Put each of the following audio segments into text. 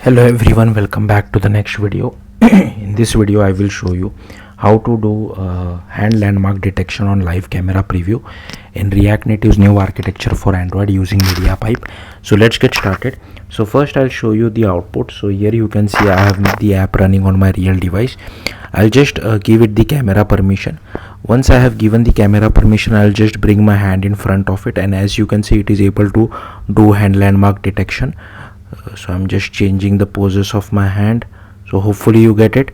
Hello everyone, welcome back to the next video. In this video I will show you how to do hand landmark detection on live camera preview in React Native's new architecture for Android using MediaPipe. So let's get started. So first I'll show you the output. So here you can see I have the app running on my real device. I'll just give it the camera permission. Once I have given the camera permission, I'll just bring my hand in front of it, and as you can see it is able to do hand landmark detection. So I'm just changing the poses of my hand, so hopefully you get it.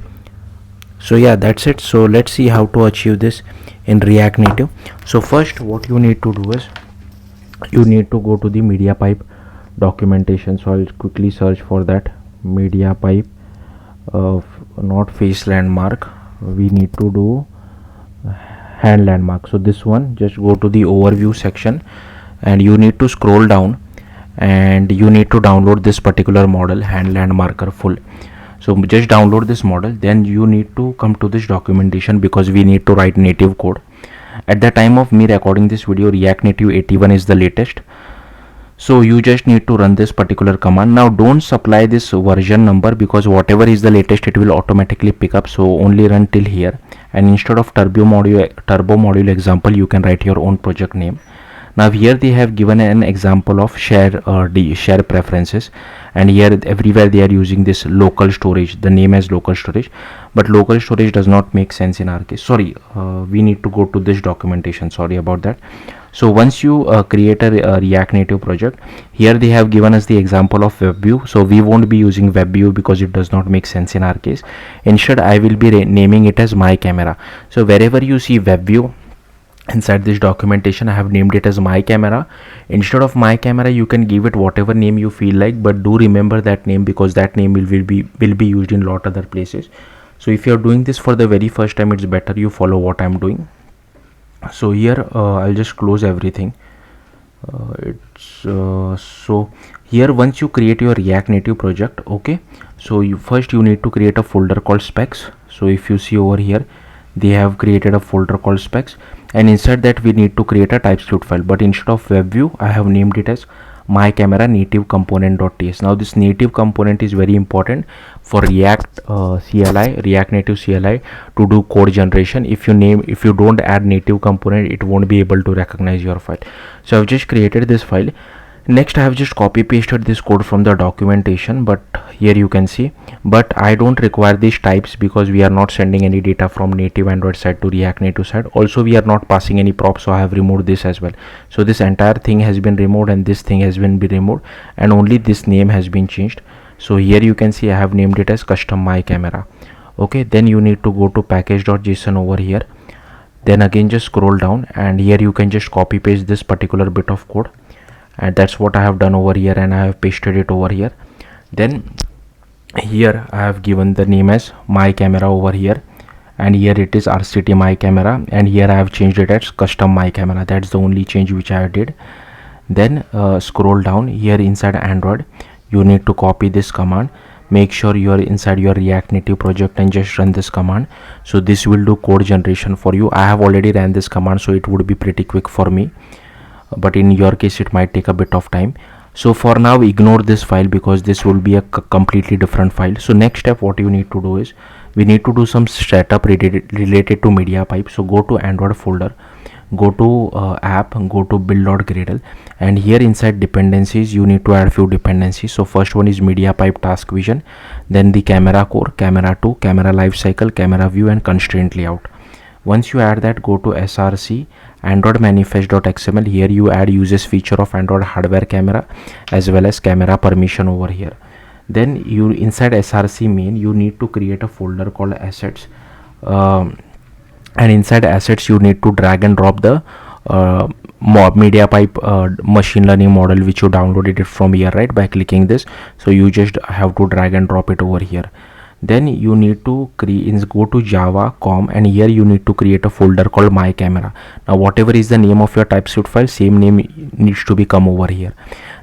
So yeah, that's it. So let's see how to achieve this in React Native. So first what you need to do is you need to go to the MediaPipe documentation. So I'll quickly search for that. MediaPipe, not face landmark, we need to do hand landmark. So this one, just go to the overview section and you need to scroll down and you need to download this particular model, hand landmarker full. So just download this model, then you need to come to this documentation because we need to write native code. At the time of me recording this video, React Native 81 is the latest, so you just need to run this particular command. Now don't supply this version number because whatever is the latest it will automatically pick up, so only run till here, and instead of turbo module example you can write your own project name. Now here they have given an example of share preferences, and here everywhere they are using this local storage, the name as local storage, but local storage does not make sense in our case. Sorry, we need to go to this documentation, sorry about that. So once you create a React Native project, here they have given us the example of web view. So we won't be using web view because it does not make sense in our case. Instead I will be naming it as my camera. So wherever you see web view inside this documentation, I have named it as my camera. Instead of my camera you can give it whatever name you feel like, but do remember that name because that name will be used in lot other places. So if you are doing this for the very first time, it's better you follow what I'm doing. So here I'll just close everything. So here once you create your React Native project, okay, so first you need to create a folder called specs. So if you see over here, they have created a folder called specs, and inside that we need to create a TypeScript file, but instead of web view I have named it as my camera native component.ts. Now this native component is very important for React CLI, React Native CLI, to do code generation. If you don't add native component, it won't be able to recognize your file. So I've just created this file. Next I have just copy pasted this code from the documentation, but here you can see, but I don't require these types because we are not sending any data from native Android side to React Native side. Also we are not passing any props, so I have removed this as well. So this entire thing has been removed and this thing has been removed, and only this name has been changed. So here you can see I have named it as custom my camera. Okay, then you need to go to package.json over here, then again just scroll down, and here you can just copy paste this particular bit of code, and that's what I have done over here, and I have pasted it over here. Then here I have given the name as my camera over here, and here it is RCT my camera, and here I have changed it as custom my camera. That's the only change which I did. Then scroll down here inside Android, you need to copy this command. Make sure you are inside your React Native project and just run this command. So this will do code generation for you. I have already ran this command, so it would be pretty quick for me, but in your case it might take a bit of time. So for now ignore this file because this will be a completely different file. So next step what you need to do is we need to do some setup related to MediaPipe. So go to Android folder, go to app, go to build.gradle, and here inside dependencies you need to add few dependencies. So first one is MediaPipe task vision, then the camera core, camera 2, camera lifecycle, camera view, and constraint layout. Once you add that, go to src android manifest.xml. here you add uses feature of Android hardware camera as well as camera permission over here. Then you inside src main you need to create a folder called assets, and inside assets you need to drag and drop the MediaPipe machine learning model which you downloaded it from here, right, by clicking this. So you just have to drag and drop it over here. Then you need to go to java com, and here you need to create a folder called my camera. Now whatever is the name of your TypeScript file, same name needs to be come over here.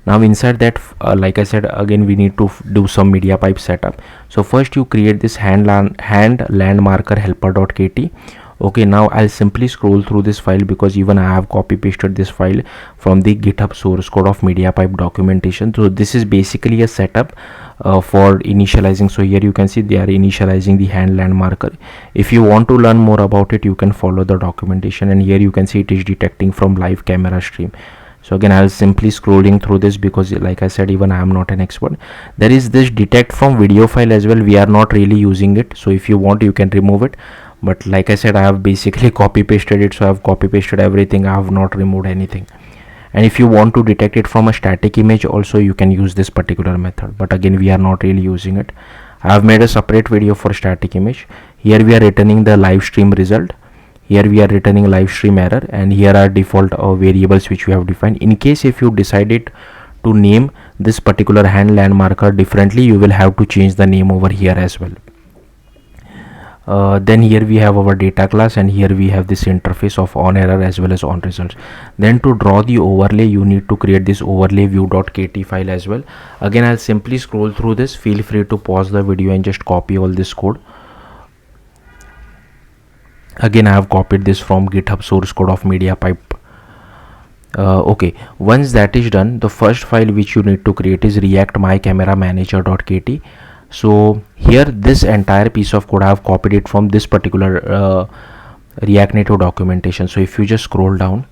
Now inside that like I said, again we need to do some MediaPipe setup. So first you create this hand landmarker helper.kt. Okay, now I'll simply scroll through this file because even I have copy pasted this file from the GitHub source code of MediaPipe documentation. So this is basically a setup for initializing. So here you can see they are initializing the hand land marker. If you want to learn more about it, you can follow the documentation, and here you can see it is detecting from live camera stream. So again, I'll simply scrolling through this because like I said, even I am not an expert. There is this detect from video file as well. We are not really using it, so if you want, you can remove it. But like I said, I have basically copy pasted it, so I have copy pasted everything. I have not removed anything. And if you want to detect it from a static image also, you can use this particular method, but again, we are not really using it. I have made a separate video for static image. Here we are returning the live stream result. Here we are returning live stream error, and here are default variables which we have defined. In case if you decided to name this particular hand land marker differently, you will have to change the name over here as well. Then here we have our data class, and here we have this interface of on error as well as on results. Then to draw the overlay, you need to create this overlay view.kt file as well. Again, I'll simply scroll through this. Feel free to pause the video and just copy all this code. Again, I have copied this from GitHub source code of MediaPipe. Okay, once that is done, the first file which you need to create is react my camera manager.kt. So here this entire piece of code I have copied it from this particular React Native documentation. So if you just scroll down,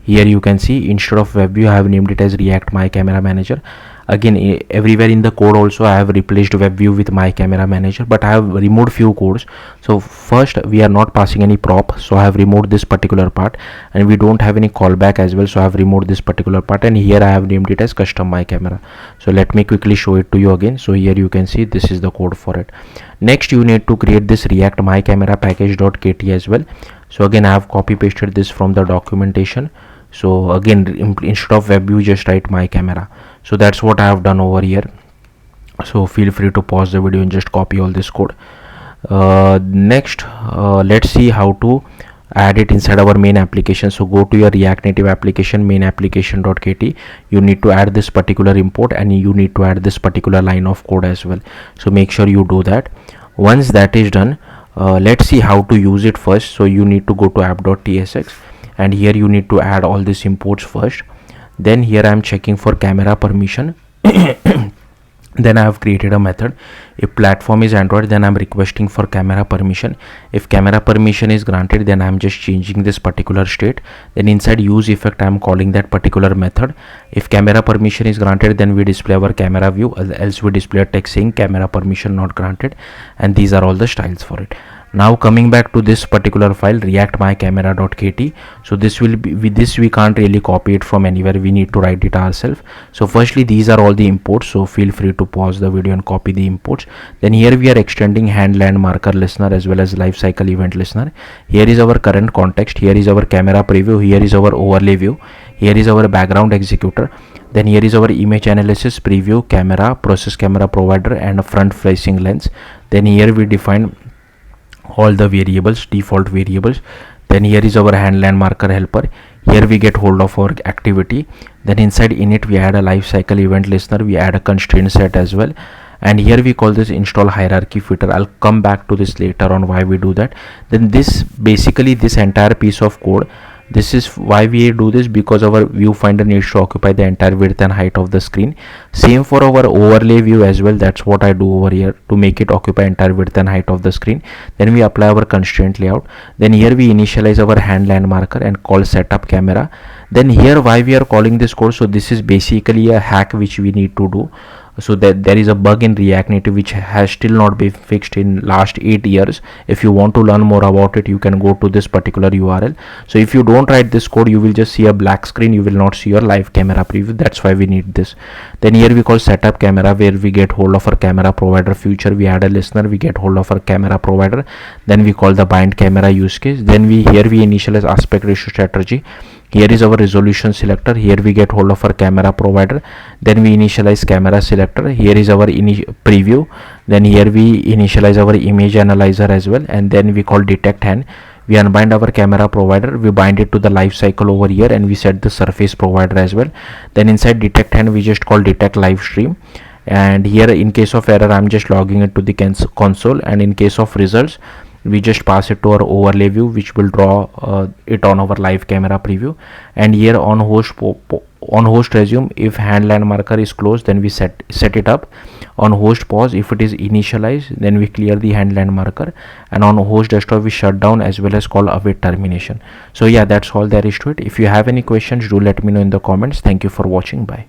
here you can see instead of web view I have named it as react my camera manager. Again, everywhere in the code also I have replaced web view with my camera manager, but I have removed few codes. So first, we are not passing any prop, so I have removed this particular part, and we don't have any callback as well, so I have removed this particular part, and here I have named it as custom my camera. So let me quickly show it to you again. So here you can see this is the code for it. Next, you need to create this react my camera package.kt as well. So again, I have copy pasted this from the documentation. So again, instead of web view, just write my camera. So that's what I have done over here. So feel free to pause the video and just copy all this code. Next, let's see how to add it inside our main application. So go to your React Native application, main application.kt. You need to add this particular import, and you need to add this particular line of code as well. So make sure you do that. Once that is done, let's see how to use it first. So you need to go to app.tsx, and here you need to add all these imports first. Then here I am checking for camera permission. Then I have created a method. If platform is Android, then I'm requesting for camera permission. If camera permission is granted, then I'm just changing this particular state. Then inside use effect, I'm calling that particular method. If camera permission is granted, then we display our camera view, else we display a text saying camera permission not granted, and these are all the styles for it. Now coming back to this particular file, react my camera.kt. So this will be with this, we can't really copy it from anywhere, we need to write it ourselves. So firstly, these are all the imports, so feel free to pause the video and copy the imports. Then here we are extending hand land marker listener as well as life cycle event listener. Here is our current context, here is our camera preview, here is our overlay view, here is our background executor. Then here is our image analysis, preview, camera, process camera provider, and a front facing lens. Then here we define all the variables, default variables. Then here is our hand land marker helper. Here we get hold of our activity. Then inside init we add a life cycle event listener, we add a constraint set as well, and here we call this install hierarchy filter. I'll come back to this later on why we do that. Then this basically, this entire piece of code, this is why we do this, because our viewfinder needs to occupy the entire width and height of the screen. Same for our overlay view as well. That's what I do over here to make it occupy entire width and height of the screen. Then we apply our constraint layout. Then here we initialize our hand land marker and call setup camera. Then here why we are calling this code, so this is basically a hack which we need to do. So that there is a bug in React Native which has still not been fixed in last 8 years. If you want to learn more about it, you can go to this particular URL. So if you don't write this code, you will just see a black screen, you will not see your live camera preview. That's why we need this. Then here we call setup camera, where we get hold of our camera provider future, we add a listener, we get hold of our camera provider, then we call the bind camera use case. Then we initialize aspect ratio strategy. Here is our resolution selector, here we get hold of our camera provider, then we initialize camera selector. Here is our preview, then here we initialize our image analyzer as well, and then we call detect hand. We unbind our camera provider, we bind it to the life cycle over here, and we set the surface provider as well. Then inside detect hand, we just call detect live stream, and here in case of error I'm just logging it to the console, and in case of results we just pass it to our overlay view, which will draw it on our live camera preview. And here on host resume, if hand line marker is closed, then we set it up. On host pause, if it is initialized, then we clear the hand line marker, and on host desktop we shut down as well as call await termination. So yeah, that's all there is to it. If you have any questions, do let me know in the comments. Thank you for watching. Bye.